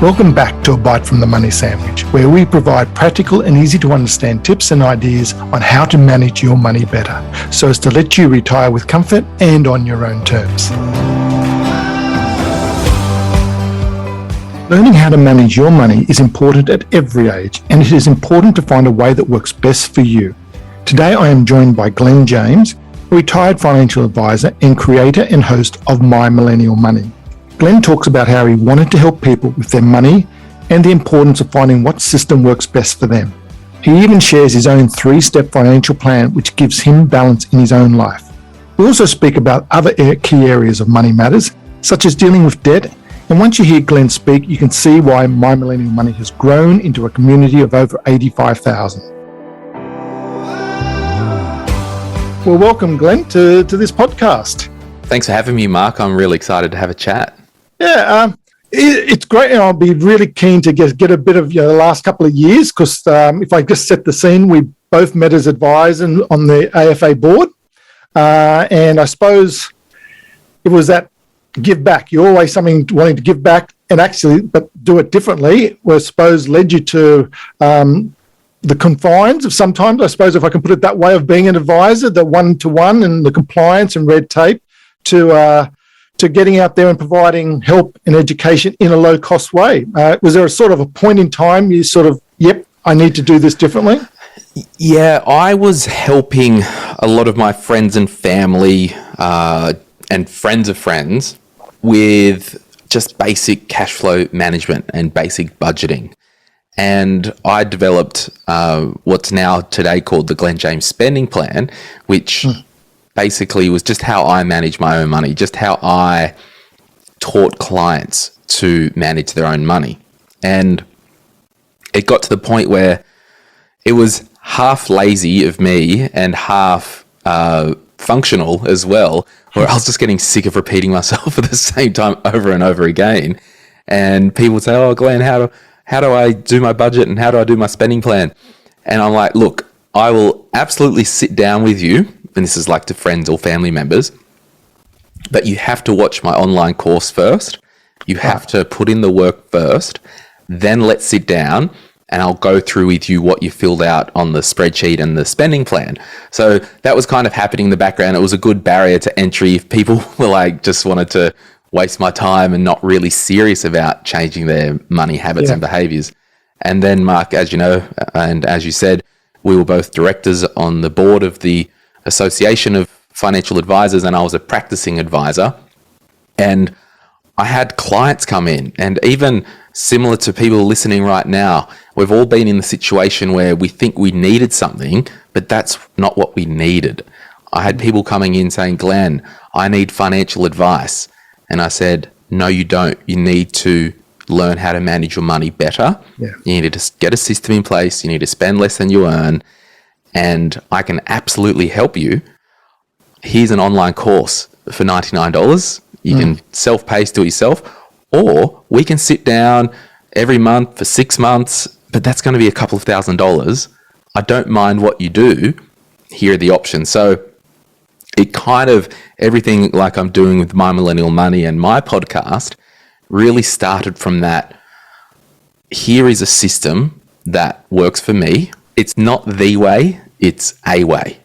Welcome back to A Bite from the Money Sandwich, where we provide practical and easy to understand tips and ideas on how to manage your money better, so as to let you retire with comfort and on your own terms. Learning how to manage your money is important at every age, and it is important to find a way that works best for you. Today I am joined by Glen James, a retired financial advisor and creator and host of My Millennial Money. Glen talks about how he wanted to help people with their money and the importance of finding what system works best for them. He even shares his own 3-step financial plan, which gives him balance in his own life. We also speak about other key areas of money matters, such as dealing with debt. And once you hear Glen speak, you can see why My Millennial Money has grown into a community of over 85,000. Well, welcome, Glen, to this podcast. Thanks for having me, Mark. I'm really excited to have a chat. Yeah, it's great, and I'll be really keen to get a bit of the last couple of years, because if I just set the scene, we both met as advisors on the AFA board, and I suppose it was that give back. You're always wanting to give back, and actually, but do it differently, I suppose led you to the confines of sometimes, I suppose, if I can put it that way, of being an advisor, the one-to-one and the compliance and red tape, to getting out there and providing help and education in a low-cost way. Was there a sort of a point in time you sort of, I need to do this differently? Yeah, I was helping a lot of my friends and family and friends of friends with just basic cash flow management and basic budgeting. And I developed what's now today called the Glen James spending plan, which basically was just how I manage my own money, just how I taught clients to manage their own money. And it got to the point where it was half lazy of me and half functional as well, where I was just getting sick of repeating myself at the same time over and over again. And people would say, "Oh, Glen, how do I do my budget and how do I do my spending plan?" And I'm like, look, I will absolutely sit down with you, and this is like to friends or family members, but you have to watch my online course first. You have to put in the work first, then let's sit down and I'll go through with you what you filled out on the spreadsheet and the spending plan. So that was kind of happening in the background. It was a good barrier to entry if people were like, just wanted to waste my time and not really serious about changing their money habits and behaviors. And then, Mark, as you know, and as you said, we were both directors on the board of the Association of Financial Advisors, and I was a practicing advisor. And I had clients come in, and even similar to people listening right now, we've all been in the situation where we think we needed something, but that's not what we needed. I had people coming in saying, "Glen, I need financial advice." And I said, "No, you don't. You need to learn how to manage your money better. You need to get a system in place. You need to spend less than you earn. And I can absolutely help you. Here's an online course for $99. You can self-pace, do it yourself. Or we can sit down every month for 6 months, but that's going to be a couple of $1,000s. I don't mind what you do. Here are the options." So it kind of, everything like I'm doing with My Millennial Money and my podcast really started from that. Here is a system that works for me. It's not the way, it's a way.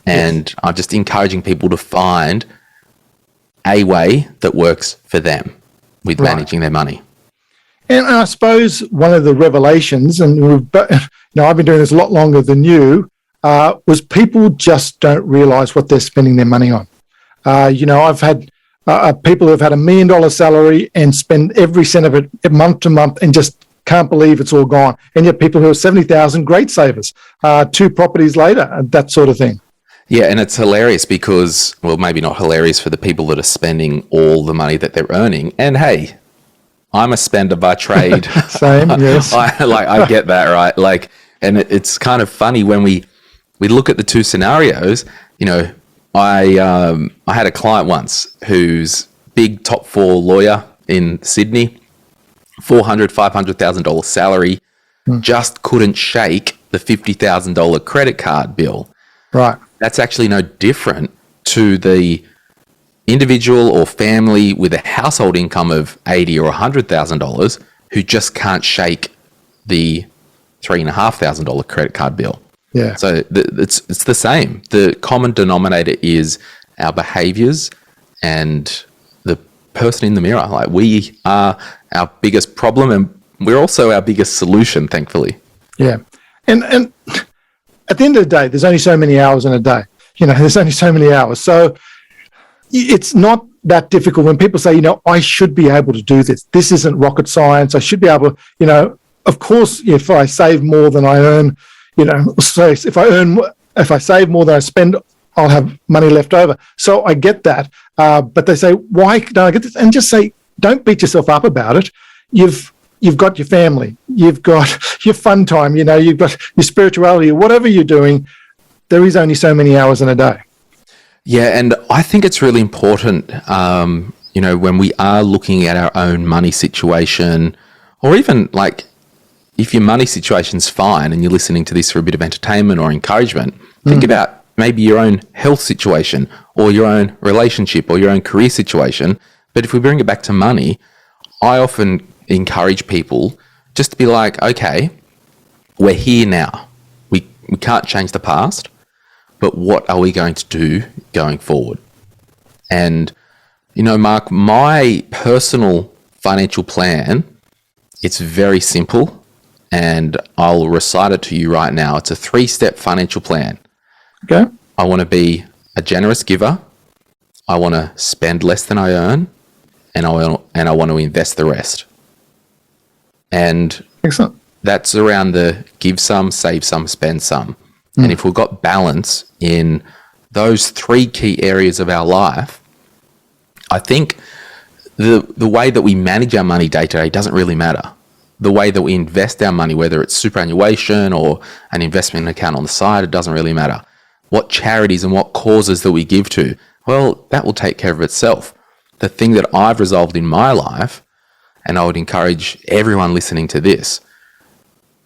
And I'm just encouraging people to find a way that works for them with managing their money. And I suppose one of the revelations, and I've been doing this a lot longer than you, was people just don't realise what they're spending their money on. I've had people who have had $1 million salary and spend every cent of it month to month and just can't believe it's all gone. And yet people who are 70,000 great savers, 2 properties later, that sort of thing. Yeah, and it's hilarious because, well, maybe not hilarious for the people that are spending all the money that they're earning. And hey, I'm a spender by trade. Same, yes. I get that, right? And it's kind of funny when we look at the two scenarios. I had a client once who's big top 4 lawyer in Sydney, $400,000-$500,000 salary, just couldn't shake the $50,000 credit card bill. Right. That's actually no different to the individual or family with a household income of $80,000 or $100,000 who just can't shake the $3,500 credit card bill. Yeah. So it's the same. The common denominator is our behaviors and the person in the mirror. Like, we are our biggest problem, and we're also our biggest solution, thankfully. Yeah. And at the end of the day, there's only so many hours in a day. There's only so many hours. So it's not that difficult when people say, I should be able to do this. This isn't rocket science. I should be able to, of course, if I save more than I earn, so if I save more than I spend, I'll have money left over. So I get that. But they say, why don't I get this? And just say, don't beat yourself up about it. You've got your family, you've got your fun time, you've got your spirituality, whatever you're doing. There is only so many hours in a day. Yeah, and I think it's really important, when we are looking at our own money situation, or even like if your money situation's fine and you're listening to this for a bit of entertainment or encouragement, think about maybe your own health situation or your own relationship or your own career situation. But if we bring it back to money, I often encourage people just to be like, okay, we're here now. We can't change the past, but what are we going to do going forward? And, Marc, my personal financial plan, it's very simple, and I'll recite it to you right now. It's a 3-step financial plan. Okay. I want to be a generous giver. I want to spend less than I earn, and I want to invest the rest. And excellent. That's around the give some, save some, spend some. And if we've got balance in those 3 key areas of our life, I think the way that we manage our money day to day doesn't really matter. The way that we invest our money, whether it's superannuation or an investment account on the side, it doesn't really matter. What charities and what causes that we give to, well, that will take care of itself. The thing that I've resolved in my life, and I would encourage everyone listening to this,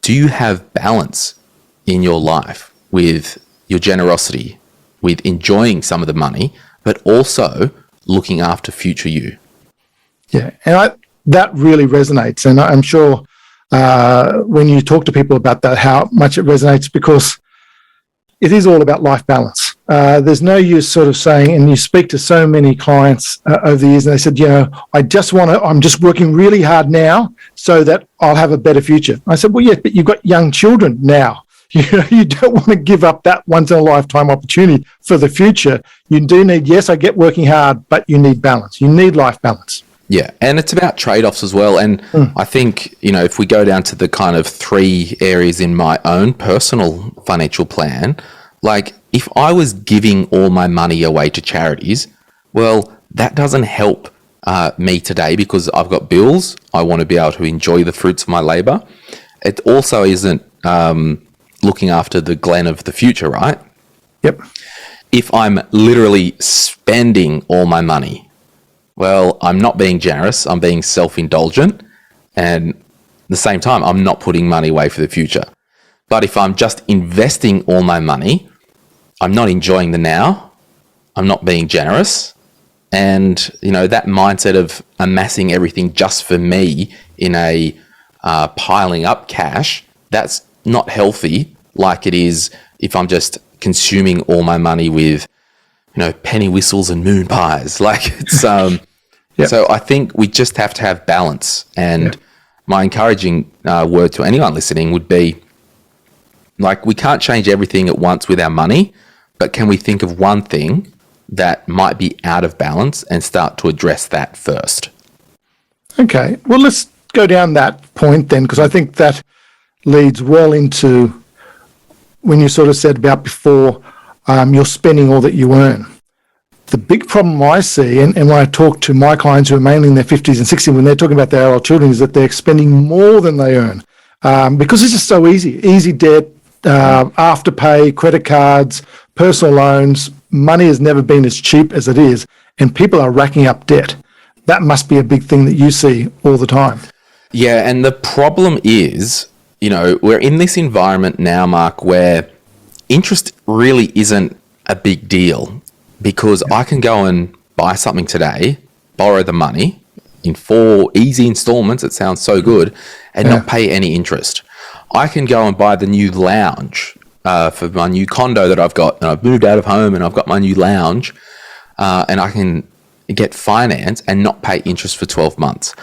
do you have balance in your life with your generosity, with enjoying some of the money, but also looking after future you? Yeah, and that really resonates. And I'm sure when you talk to people about that, how much it resonates, because it is all about life balance. There's no use sort of saying, and you speak to so many clients over the years, and they said, I'm just working really hard now so that I'll have a better future. I said, well, yeah, but you've got young children now. You don't want to give up that once in a lifetime opportunity for the future. You do need, yes, I get working hard, but you need balance. You need life balance. Yeah, and it's about trade-offs as well. And I think, if we go down to the kind of 3 areas in my own personal financial plan, like if I was giving all my money away to charities, well, that doesn't help me today because I've got bills. I want to be able to enjoy the fruits of my labor. It also isn't looking after the Glen of the future, right? Yep. If I'm literally spending all my money, well, I'm not being generous, I'm being self-indulgent, and at the same time, I'm not putting money away for the future. But if I'm just investing all my money, I'm not enjoying the now, I'm not being generous, and, that mindset of amassing everything just for me in a piling up cash, that's not healthy like it is if I'm just consuming all my money with, penny whistles and moon pies. Like it's, Yep. So I think we just have to have balance. And my encouraging word to anyone listening would be, like, we can't change everything at once with our money, but can we think of one thing that might be out of balance and start to address that first? Okay. Well, let's go down that point then, because I think that leads well into when you sort of said about before, you're spending all that you earn. The big problem I see, and when I talk to my clients who are mainly in their 50s and 60s, when they're talking about their adult children, is that they're spending more than they earn because it's just so easy debt, afterpay, credit cards, personal loans. Money has never been as cheap as it is, and people are racking up debt. That must be a big thing that you see all the time. Yeah, and the problem is, we're in this environment now, Marc, where interest really isn't a big deal because I can go and buy something today, borrow the money, in 4 easy installments. It sounds so good, and not pay any interest. I can go and buy the new lounge for my new condo that I've got, and I've moved out of home and I've got my new lounge, and I can get finance and not pay interest for 12 months.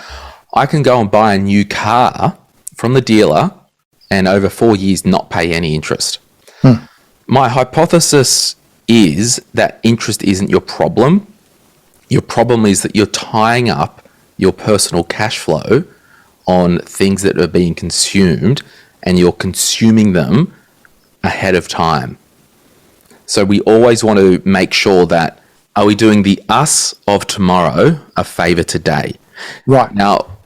I can go and buy a new car from the dealer and over 4 years not pay any interest. My hypothesis is that interest isn't your problem. Your problem is that you're tying up your personal cash flow on things that are being consumed, and you're consuming them ahead of time. So we always want to make sure that, are we doing the us of tomorrow a favor today? Right. Now,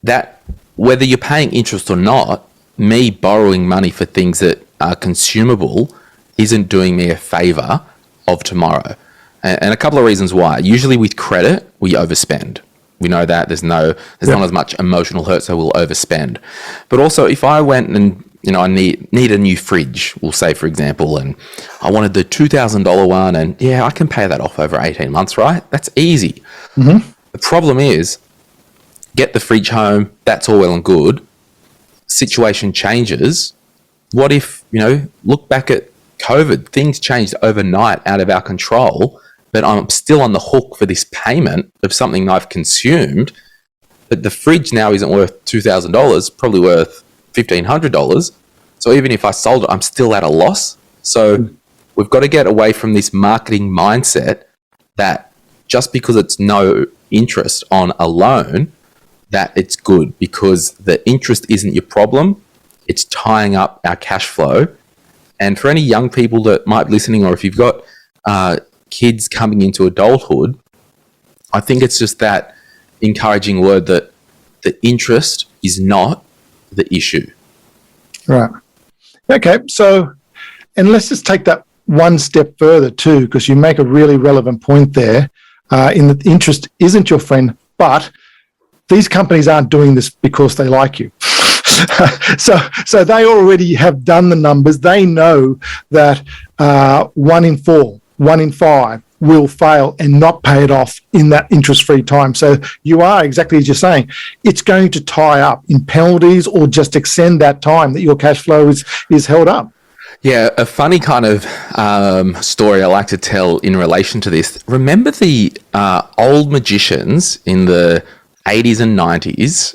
that whether you're paying interest or not, me borrowing money for things that are consumable isn't doing me a favor of tomorrow. And a couple of reasons why. Usually with credit, we overspend. We know that there's not as much emotional hurt, so we'll overspend. But also, if I went and I need a new fridge, we'll say, for example, and I wanted the $2,000 one, and I can pay that off over 18 months, right? That's easy. Mm-hmm. The problem is, get the fridge home, that's all well and good. Situation changes. What if, look back at COVID, things changed overnight out of our control, but I'm still on the hook for this payment of something I've consumed, but the fridge now isn't worth $2,000, probably worth $1,500. So even if I sold it, I'm still at a loss. So we've got to get away from this marketing mindset that just because it's no interest on a loan, that it's good, because the interest isn't your problem. It's tying up our cash flow. And for any young people that might be listening, or if you've got kids coming into adulthood, I think it's just that encouraging word that the interest is not the issue. Right. Okay. So, and let's just take that one step further too, because you make a really relevant point there, in that interest isn't your friend, but these companies aren't doing this because they like you. So they already have done the numbers. They know that 1 in 4, 1 in 5 will fail and not pay it off in that interest-free time. So you are, exactly as you're saying, it's going to tie up in penalties or just extend that time that your cash flow is held up. Yeah, a funny kind of story I like to tell in relation to this. Remember the old magicians in the 80s and 90s,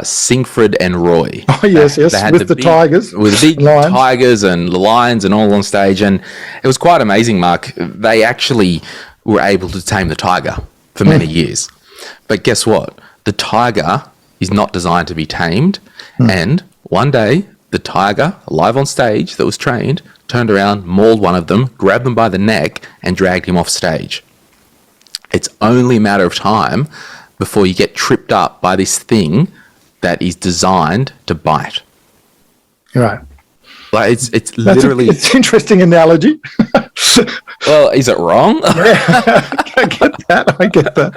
Siegfried and Roy? Oh, yes, with the tigers. With the big tigers and the lions and all on stage. And it was quite amazing, Mark. They actually were able to tame the tiger for many years. But guess what? The tiger is not designed to be tamed. And one day, the tiger, live on stage that was trained, turned around, mauled one of them, grabbed them by the neck, and dragged him off stage. It's only a matter of time before you get tripped up by this thing that is designed to bite. Right. Like it's literally... It's an interesting analogy. Well, is it wrong? Yeah, I get that.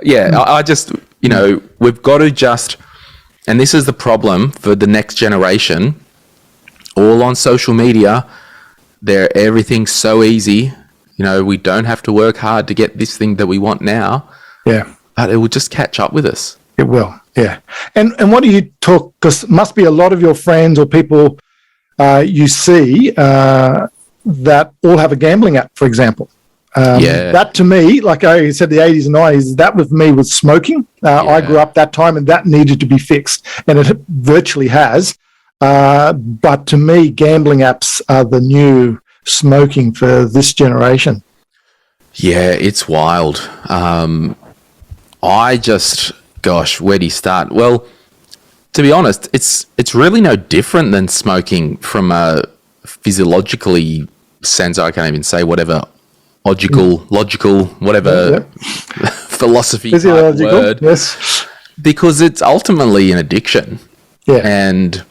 Yeah. I just, we've got to just... And this is the problem for the next generation. All on social media, everything's so easy. We don't have to work hard to get this thing that we want now. Yeah. But it will just catch up with us. It will, yeah. And what do you talk, because it must be a lot of your friends or people you see that all have a gambling app, for example. That to me, like I said, the 80s and 90s, that with me was smoking. I grew up that time and that needed to be fixed, and it virtually has. But to me, gambling apps are the new smoking for this generation. Yeah, it's wild. Where do you start? Well, to be honest, it's really no different than smoking from a physiologically sense. I can't even say whatever logical, whatever philosophy type word. Yes. Because it's ultimately an addiction. Yeah. And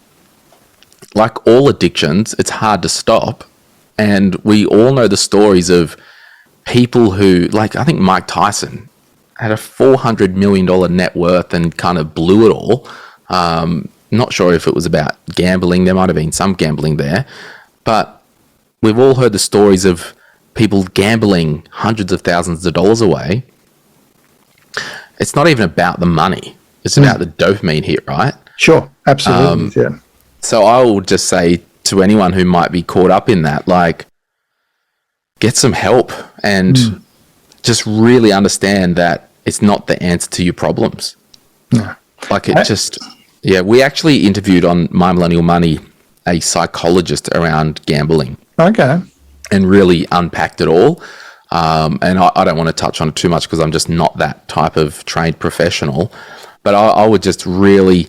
like all addictions, it's hard to stop. And we all know the stories of people who, like, I think Mike Tyson had a $400 million net worth and kind of blew it all. Not sure if it was about gambling. There might have been some gambling there. But we've all heard the stories of people gambling hundreds of thousands of dollars away it's not even about the money. It's about the dopamine hit, right? Sure, absolutely. Yeah. So I would just say to anyone who might be caught up in that, like, get some help and just really understand that it's not the answer to your problems. Yeah. Like we actually interviewed on My Millennial Money a psychologist around gambling. Okay. And really unpacked it all. And I don't want to touch on it too much because I'm just not that type of trained professional. But I would just really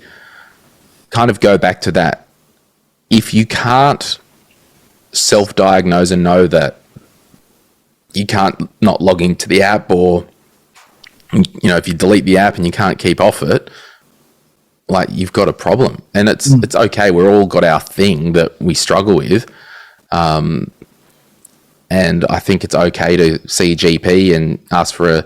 kind of go back to that. If you can't self-diagnose and know that you can't not log into the app, or, you know, if you delete the app and you can't keep off it, like, you've got a problem. And it's okay. We're all got our thing that we struggle with. And I think it's okay to see a GP and ask for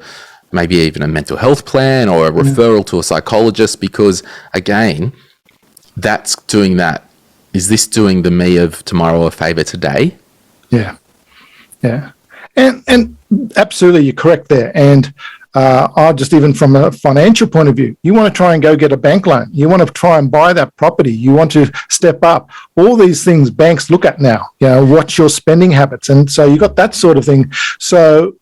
maybe even a mental health plan or a referral to a psychologist, because, again, that's doing that. Is this doing the me of tomorrow a favor today? Yeah. Yeah. And absolutely, you're correct there. And just even from a financial point of view, you want to try and go get a bank loan. You want to try and buy that property. You want to step up. All these things banks look at now. You know, what's your spending habits? And so you got that sort of thing. So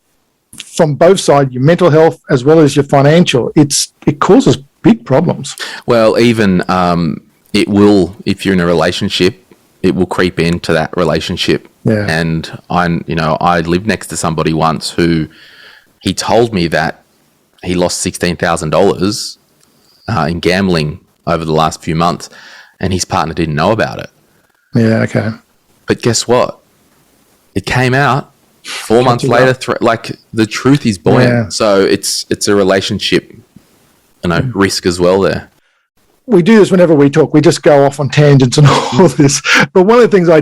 from both sides, your mental health as well as your financial, it causes big problems. Well, even it will, if you're in a relationship, it will creep into that relationship. Yeah. And I lived next to somebody once who, he told me that he lost $16,000 in gambling over the last few months, and his partner didn't know about it. Yeah, okay. But guess what? It came out 4 months later. The truth is buoyant. Yeah. So it's a relationship, risk as well there. We do this whenever we talk. We just go off on tangents and all this. But one of the things I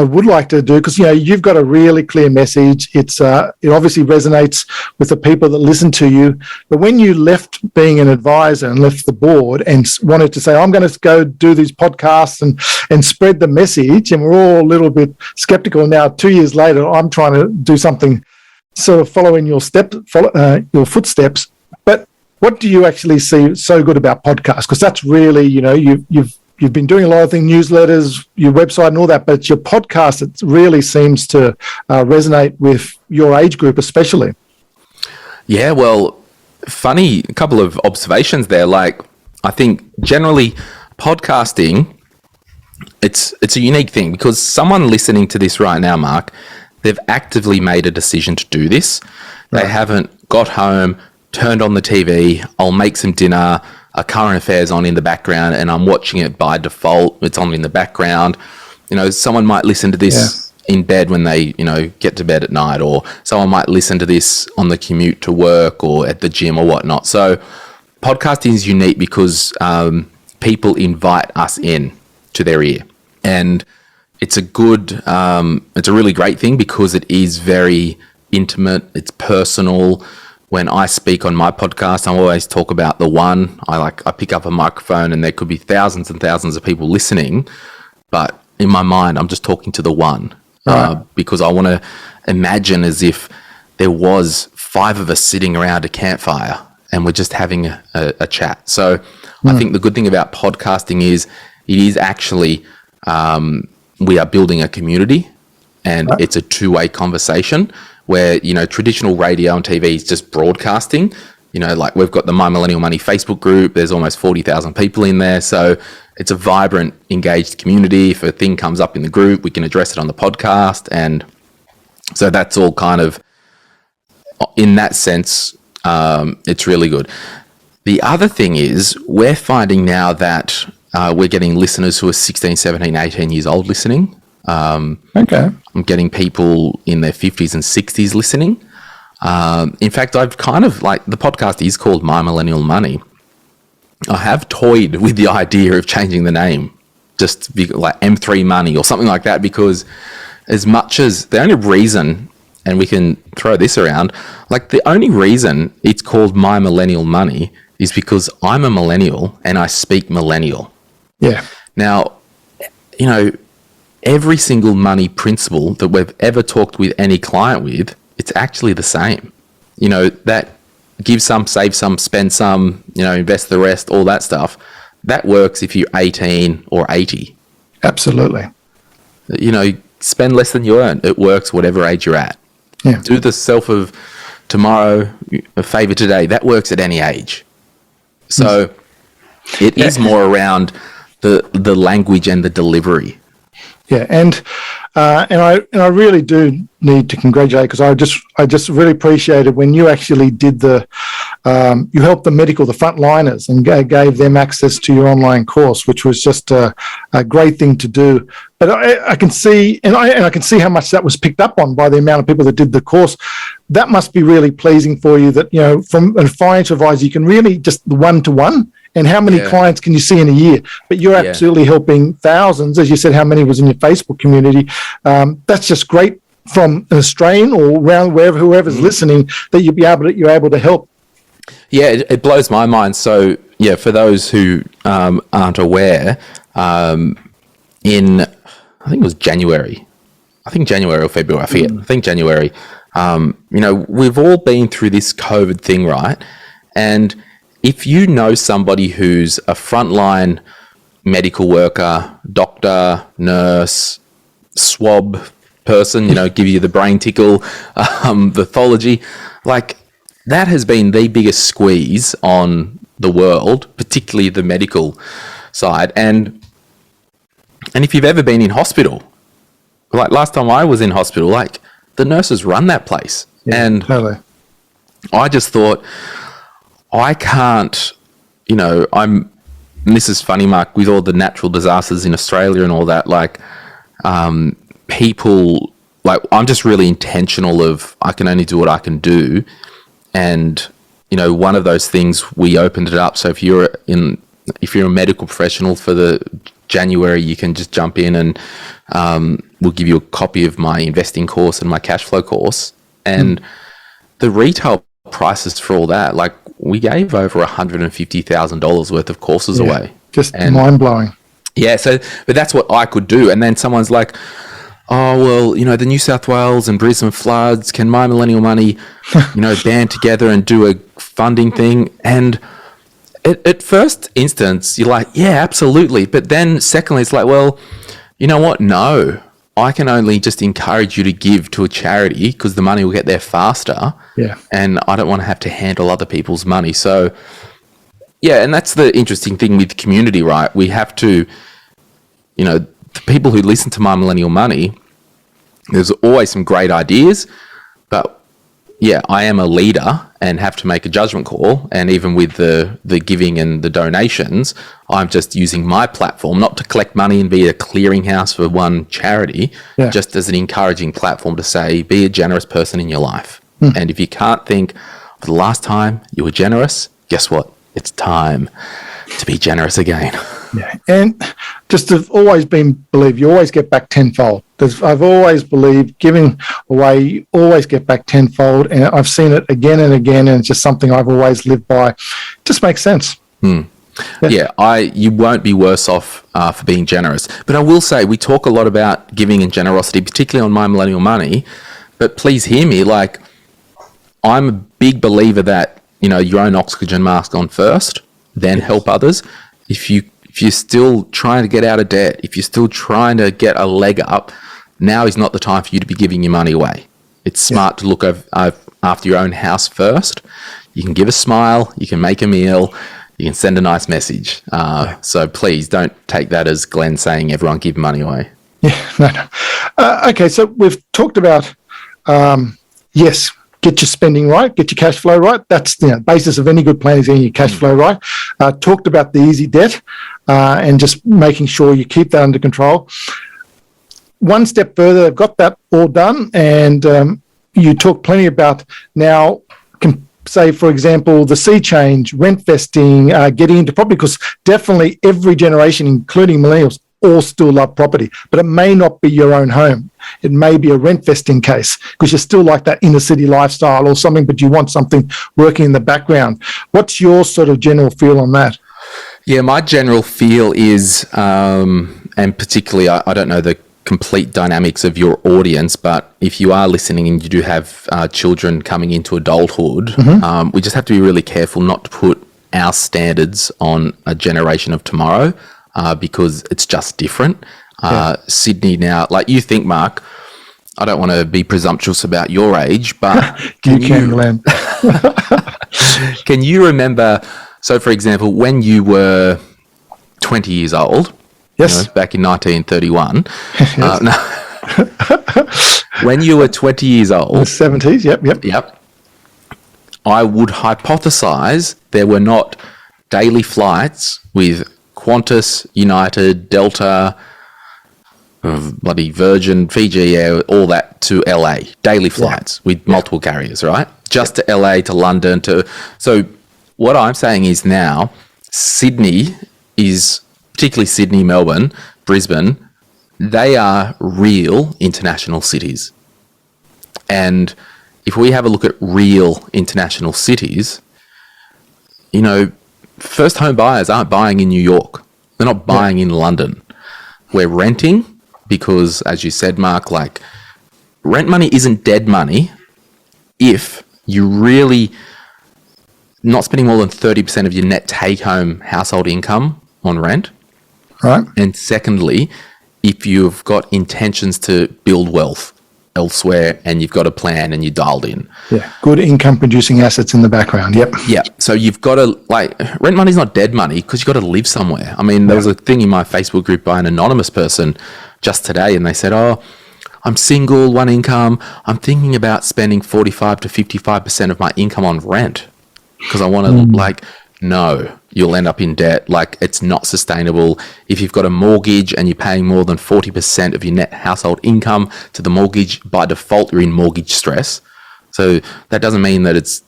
would like to do, because you've got a really clear message. It obviously resonates with the people that listen to you. But when you left being an advisor and left the board and wanted to say, I'm going to go do these podcasts and spread the message, and we're all a little bit skeptical now. 2 years later, I'm trying to do something sort of following your footsteps. But what do you actually see so good about podcasts? Because that's really, You've been doing a lot of things, newsletters, your website and all that, but your podcast, it really seems to resonate with your age group especially. Yeah, well, funny, a couple of observations there. Like, I think generally podcasting, it's a unique thing, because someone listening to this right now, Mark, they've actively made a decision to do this. Right. They haven't got home, turned on the TV, I'll make some dinner, a current affairs on in the background, and I'm watching it by default. It's on in the background. Someone might listen to this in bed when they, get to bed at night, or someone might listen to this on the commute to work or at the gym or whatnot. So podcasting is unique because people invite us in to their ear, and it's a really great thing because it is very intimate. It's personal. When I speak on my podcast, I always talk about the one. I pick up a microphone and there could be thousands and thousands of people listening, but in my mind, I'm just talking to the one, because I want to imagine as if there was 5 of us sitting around a campfire and we're just having a chat. So I think the good thing about podcasting is it is actually, we are building a community, and it's a two-way conversation. Where, traditional radio and TV is just broadcasting. We've got the My Millennial Money Facebook group. There's almost 40,000 people in there. So it's a vibrant, engaged community. If a thing comes up in the group, we can address it on the podcast. And so that's all kind of, in that sense, it's really good. The other thing is we're finding now that we're getting listeners who are 16, 17, 18 years old listening. Okay. I'm getting people in their 50s and 60s listening. In fact, I've kind of the podcast is called My Millennial Money. I have toyed with the idea of changing the name, just be like M3 Money or something like that, because as much as the only reason, and we can throw this around, the only reason it's called My Millennial Money is because I'm a millennial and I speak millennial. Yeah. Now, every single money principle that we've ever talked with any client with, it's actually the same. That give some, save some, spend some, invest the rest, all that stuff. That works if you're 18 or 80. Absolutely. Spend less than you earn. It works whatever age you're at. Yeah. Do the self of tomorrow a favor today. That works at any age. So it is more around the language and the delivery. Yeah, and I really do need to congratulate, because I just really appreciated when you actually did you helped the frontliners, and gave them access to your online course, which was just a great thing to do. But I can see, and I can see how much that was picked up on by the amount of people that did the course. That must be really pleasing for you, that from a financial advisor you can really just one-to-one. And how many clients can you see in a year? But you're absolutely helping thousands, as you said. How many was in your Facebook community? That's just great, from an Australian or around whoever's listening, that you're able to help. Yeah, it blows my mind. So for those who aren't aware, in I think it was January. I think January or February. I forget. I think January. We've all been through this COVID thing, right? And if you know somebody who's a frontline medical worker, doctor, nurse, swab person, give you the brain tickle, pathology, like that has been the biggest squeeze on the world, particularly the medical side. And if you've ever been in hospital, like last time I was in hospital, like the nurses run that place. Yeah, and totally. I just thought, I can't, and this is funny, Mark, with all the natural disasters in Australia and all that, like, people, like, I'm just really intentional of, I can only do what I can do. And, one of those things, we opened it up. So if you're a medical professional for the January, you can just jump in and, we'll give you a copy of my investing course and my cash flow course. And the retail prices for all that, like, we gave over $150,000 worth of courses away. Just mind-blowing. Yeah, but that's what I could do. And then someone's like, oh, well, the New South Wales and Brisbane floods, can my Millennial Money, band together and do a funding thing? And at first instance, you're like, yeah, absolutely. But then secondly, it's like, well, you know what? No, I can only just encourage you to give to a charity, because the money will get there faster. Yeah. And I don't want to have to handle other people's money. So, yeah, and that's the interesting thing with community, right? We have to, the people who listen to My Millennial Money, there's always some great ideas, but yeah, I am a leader and have to make a judgment call. And even with the giving and the donations, I'm just using my platform not to collect money and be a clearinghouse for one charity, just as an encouraging platform to say, be a generous person in your life. And if you can't think of the last time you were generous, guess what? It's time to be generous again. Yeah, and just have always believe you always get back tenfold. I've always believed giving away, you always get back tenfold, and I've seen it again and again, and it's just something I've always lived by. It just makes sense. Yeah, you won't be worse off for being generous. But I will say, we talk a lot about giving and generosity, particularly on My Millennial Money, but please hear me, like, I'm a big believer that, your own oxygen mask on first, then help others. If you're still trying to get out of debt, if you're still trying to get a leg up, now is not the time for you to be giving your money away. It's smart to look after your own house first. You can give a smile, you can make a meal, you can send a nice message. So please don't take that as Glen saying everyone give money away. Yeah, no. Okay, so we've talked about, yes, get your spending right, get your cash flow right. That's the basis of any good plan, is getting your cash flow right. Talked about the easy debt and just making sure you keep that under control. One step further, they've got that all done, and you talk plenty about now, say, for example, the sea change, rent vesting, getting into property, because definitely every generation, including millennials, all still love property, but it may not be your own home. It may be a rent vesting case, because you still like that inner city lifestyle or something, but you want something working in the background. What's your sort of general feel on that? Yeah, my general feel is, and particularly, I don't know the complete dynamics of your audience, but if you are listening and you do have children coming into adulthood, we just have to be really careful not to put our standards on a generation of tomorrow, because it's just different. Sydney now, like you think, Mark, I don't want to be presumptuous about your age, but Glenn. Can you remember, so for example, when you were 20 years old, Yes. back in 1931, Yes. when you were 20 years In the old, 70s, yep. I would hypothesize there were not daily flights with Qantas, United, Delta, bloody Virgin, Fiji Air, all that to LA. Daily flights with multiple carriers, right? Just to LA, to London, So what I'm saying is now, Sydney is, particularly Sydney, Melbourne, Brisbane, they are real international cities. And if we have a look at real international cities, first home buyers aren't buying in New York. They're not buying in London. We're renting because, as you said, Mark, like rent money isn't dead money if you really not spending more than 30% of your net take-home household income on rent. Right. And secondly, if you've got intentions to build wealth elsewhere and you've got a plan and you're dialed in. Yeah. Good income producing assets in the background. Yep. Yeah. So you've got to, rent money's not dead money because you've got to live somewhere. I mean, there was a thing in my Facebook group by an anonymous person just today, and they said, I'm single, one income. I'm thinking about spending 45 to 55% of my income on rent because I want to no, you'll end up in debt. It's not sustainable. If you've got a mortgage and you're paying more than 40% of your net household income to the mortgage, by default, you're in mortgage stress. So that doesn't mean that it's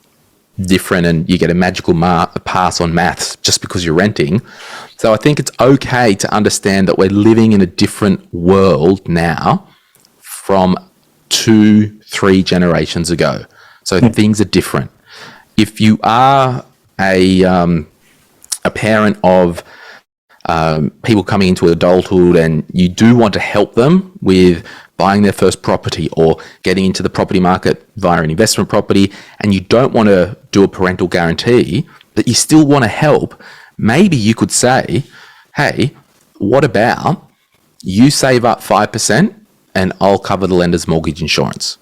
different and you get a magical pass on maths just because you're renting. So I think it's okay to understand that we're living in a different world now from 2-3 generations ago. So things are different. If you are a parent of people coming into adulthood and you do want to help them with buying their first property or getting into the property market via an investment property, and you don't want to do a parental guarantee, but you still want to help, maybe you could say, hey, what about you save up 5% and I'll cover the lender's mortgage insurance?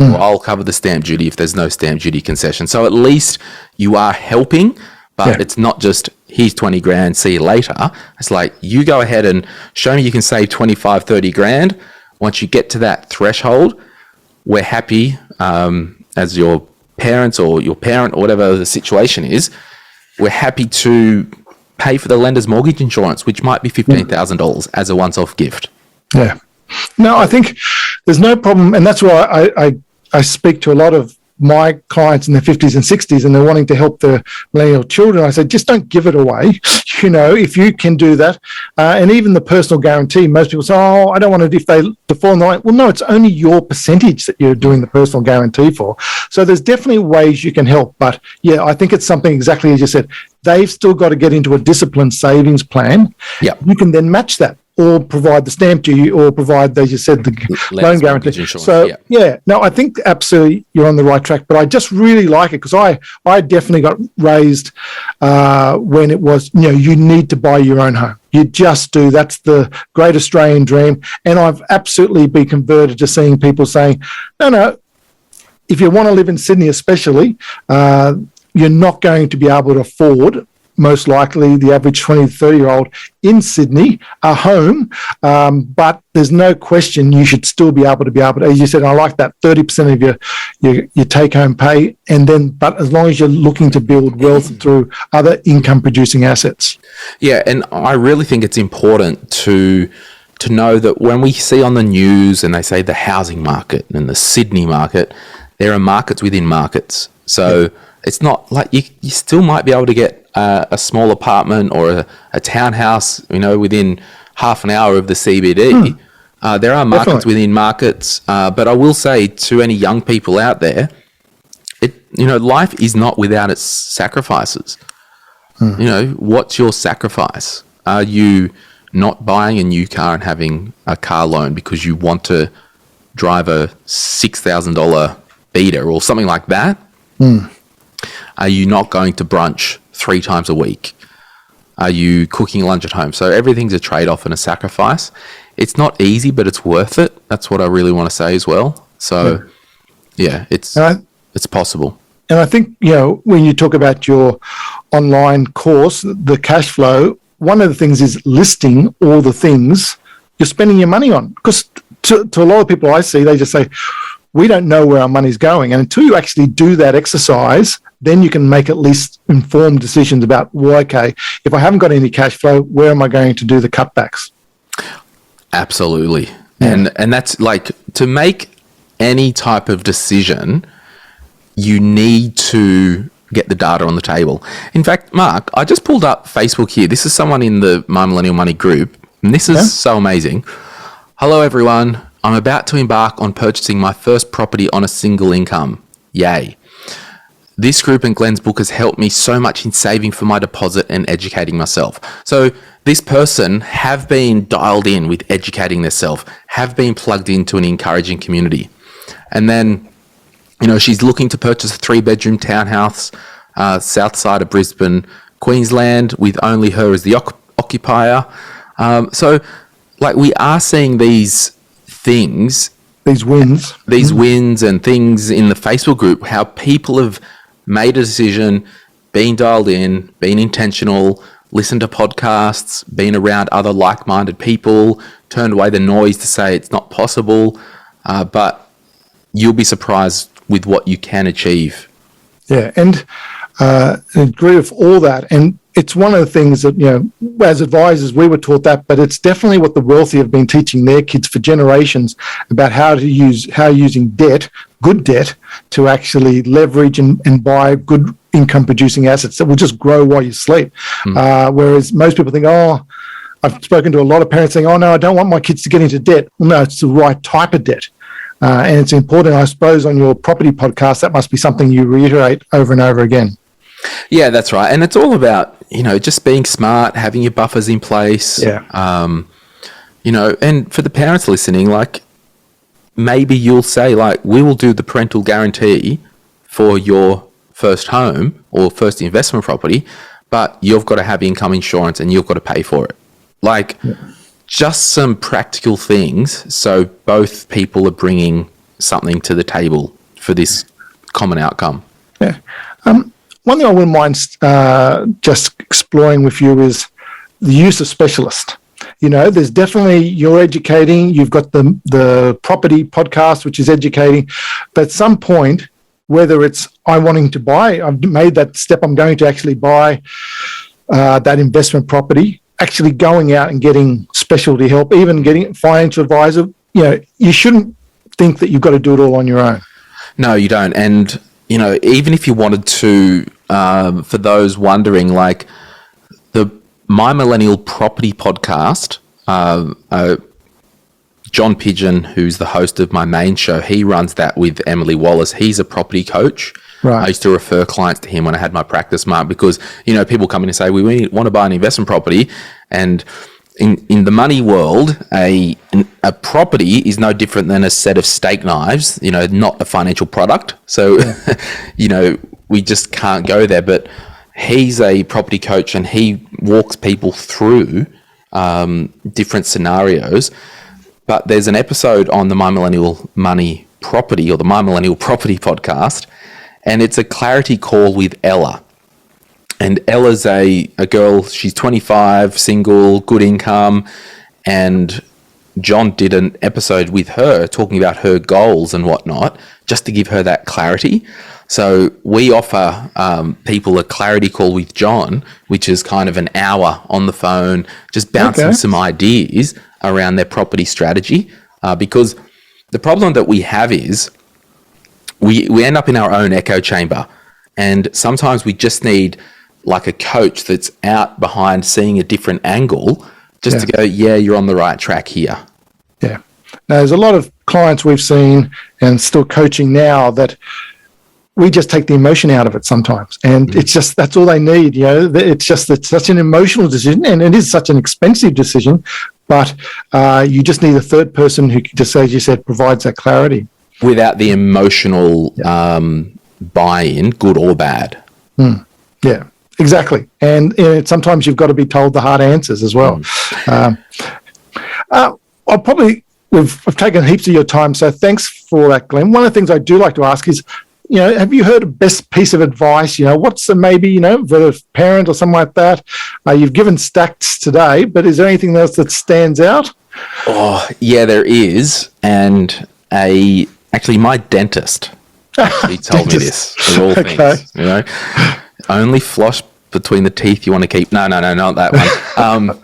Or I'll cover the stamp duty if there's no stamp duty concession. So at least you are helping, but it's not just, here's 20 grand, see you later. It's like, you go ahead and show me you can save 25, 30 grand. Once you get to that threshold, we're happy as your parents or your parent or whatever the situation is, we're happy to pay for the lender's mortgage insurance, which might be $15,000 as a once-off gift. Yeah. No, I think there's no problem. And that's why I speak to a lot of my clients in their 50s and 60s and they're wanting to help their millennial children. I say, just don't give it away. If you can do that. And even the personal guarantee, most people say, I don't want it if they default. Well, no, it's only your percentage that you're doing the personal guarantee for. So there's definitely ways you can help. But yeah, I think it's something exactly as you said. They've still got to get into a disciplined savings plan. Yeah. You can then match that, or provide the stamp duty, or provide, as you said, the loan guarantee. So, I think absolutely you're on the right track. But I just really like it because I definitely got raised when it was, you need to buy your own home. You just do. That's the great Australian dream. And I've absolutely been converted to seeing people saying, no, if you want to live in Sydney especially, you're not going to be able to afford, most likely the average 20 to 30-year-old in Sydney, a home, but there's no question you should still be able to, as you said, I like that 30% of your take-home pay, but as long as you're looking to build wealth through other income-producing assets. Yeah, and I really think it's important to know that when we see on the news and they say the housing market and the Sydney market, there are markets within markets. So it's not like you still might be able to get a small apartment or a townhouse, within half an hour of the CBD. There are markets within markets, but I will say to any young people out there, life is not without its sacrifices. What's your sacrifice? Are you not buying a new car and having a car loan because you want to drive a $6,000 beater or something like that? Are you not going to brunch 3 times a week? Are you cooking lunch at home? So everything's a trade-off and a sacrifice. It's not easy, but it's worth it. That's what I really want to say as well. So, it's possible. And I think, when you talk about your online course, the cash flow, one of the things is listing all the things you're spending your money on. Because to a lot of people I see, they just say, we don't know where our money's going. And until you actually do that exercise, then you can make at least informed decisions about, well, okay, if I haven't got any cash flow, where am I going to do the cutbacks? Absolutely. Yeah. And that's like, to make any type of decision, you need to get the data on the table. In fact, Mark, I just pulled up Facebook here. This is someone in the My Millennial Money group, and this is so amazing. Hello, everyone. I'm about to embark on purchasing my first property on a single income. Yay. This group and Glen's book has helped me so much in saving for my deposit and educating myself. So this person have been dialed in with educating themselves, have been plugged into an encouraging community. And then, she's looking to purchase a 3-bedroom townhouse, south side of Brisbane, Queensland, with only her as the occupier. So we are seeing these things, these wins and things in the Facebook group, how people have made a decision, been dialed in, been intentional, listened to podcasts, been around other like-minded people, turned away the noise to say it's not possible, but you'll be surprised with what you can achieve. Yeah, and I agree with all that. And it's one of the things that, as advisors, we were taught that, but it's definitely what the wealthy have been teaching their kids for generations about how using debt, good debt, to actually leverage and buy good income producing assets that will just grow while you sleep. Whereas most people think, I've spoken to a lot of parents saying, no, I don't want my kids to get into debt. Well, no, it's the right type of debt. And it's important, I suppose, on your property podcast, that must be something you reiterate over and over again. Yeah, that's right. And it's all about, just being smart, having your buffers in place. Yeah. And for the parents listening, maybe you'll say, we will do the parental guarantee for your first home or first investment property, but you've got to have income insurance and you've got to pay for it. Just some practical things so both people are bringing something to the table for this common outcome. Yeah. One thing I wouldn't mind just exploring with you is the use of specialists. There's definitely, you're educating, you've got the property podcast, which is educating, but at some point, whether it's I'm wanting to buy, I've made that step, I'm going to actually buy that investment property, actually going out and getting specialty help, even getting a financial advisor, you shouldn't think that you've got to do it all on your own. No, you don't. And, even if you wanted to, for those wondering, the My Millennial Property podcast, John Pigeon, who's the host of my main show, he runs that with Emily Wallace. He's a property coach. Right. I used to refer clients to him when I had my practice, Mark, because, people come in and say, we want to buy an investment property. And in the money world, a property is no different than a set of steak knives, not a financial product. So, we just can't go there. But he's a property coach and he walks people through different scenarios. But there's an episode on the My Millennial Money Property or the My Millennial Property podcast, and it's a clarity call with Ella. And Ella's a girl, she's 25, single, good income, and John did an episode with her talking about her goals and whatnot, just to give her that clarity. So we offer people a clarity call with John, which is kind of an hour on the phone, just bouncing some ideas around their property strategy. Because the problem that we have is we end up in our own echo chamber. And sometimes we just need a coach that's out behind seeing a different angle just to go, you're on the right track here. Yeah. Now, there's a lot of clients we've seen and still coaching now that we just take the emotion out of it sometimes, and it's just, that's all they need. It's such an emotional decision, and it is such an expensive decision, but you just need a third person who just, as you said, provides that clarity. Without the emotional buy-in, good or bad. Yeah, exactly. And sometimes you've got to be told the hard answers as well. I've taken heaps of your time, so thanks for that, Glen. One of the things I do like to ask is, have you heard a best piece of advice? What's maybe, for a parent or something like that? You've given stacks today, but is there anything else that stands out? Oh, yeah, there is. And actually my dentist actually told me this, of all things, only floss between the teeth you want to keep. No, not that one.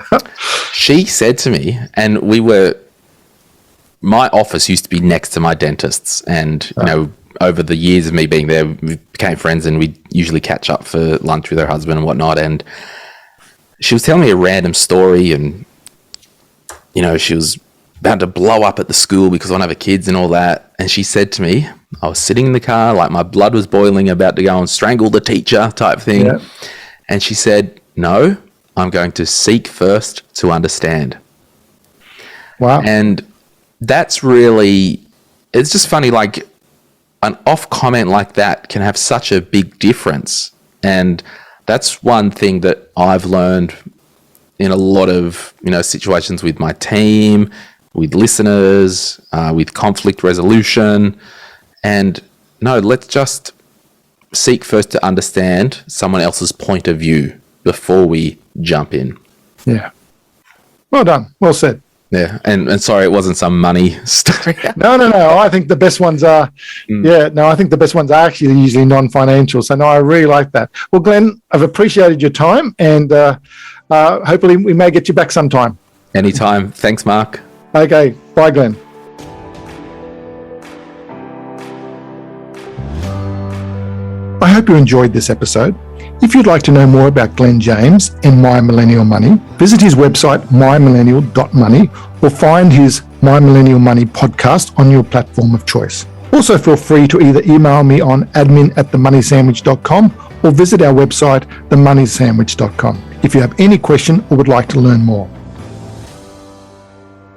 She said to me, and my office used to be next to my dentist's, and, over the years of me being there, we became friends, and we'd usually catch up for lunch with her husband and whatnot. And she was telling me a random story, and, she was about to blow up at the school because one of her kids and all that. And she said to me, I was sitting in the car, like my blood was boiling, about to go and strangle the teacher type thing. Yeah. And she said, no, I'm going to seek first to understand. Wow. And that's really, it's just funny, like an off comment like that can have such a big difference. And that's one thing that I've learned in a lot of, situations with my team, with listeners, with conflict resolution. And no, let's just seek first to understand someone else's point of view before we jump in. Yeah. Well done. Well said. Yeah. And sorry, it wasn't some money story. No. I think the best ones are, I think the best ones are actually usually non-financial. So no, I really like that. Well, Glen, I've appreciated your time, and hopefully we may get you back sometime. Anytime. Thanks, Mark. Okay. Bye, Glen. I hope you enjoyed this episode. If you'd like to know more about Glen James and My Millennial Money, visit his website, mymillennial.money, or find his My Millennial Money podcast on your platform of choice. Also, feel free to either email me on admin@themoneysandwich.com or visit our website, themoneysandwich.com, if you have any question or would like to learn more.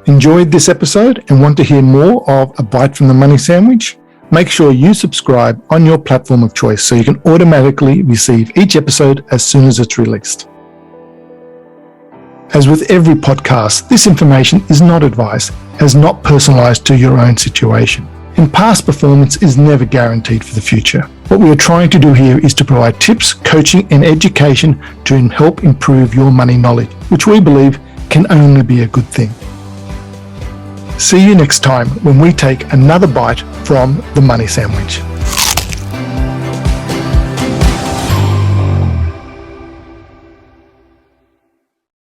Enjoyed this episode and want to hear more of A Bite from the Money Sandwich? Make sure you subscribe on your platform of choice so you can automatically receive each episode as soon as it's released. As with every podcast, this information is not advice, as not personalized to your own situation. And past performance is never guaranteed for the future. What we are trying to do here is to provide tips, coaching, and education to help improve your money knowledge, which we believe can only be a good thing. See you next time when we take another bite from the Money Sandwich.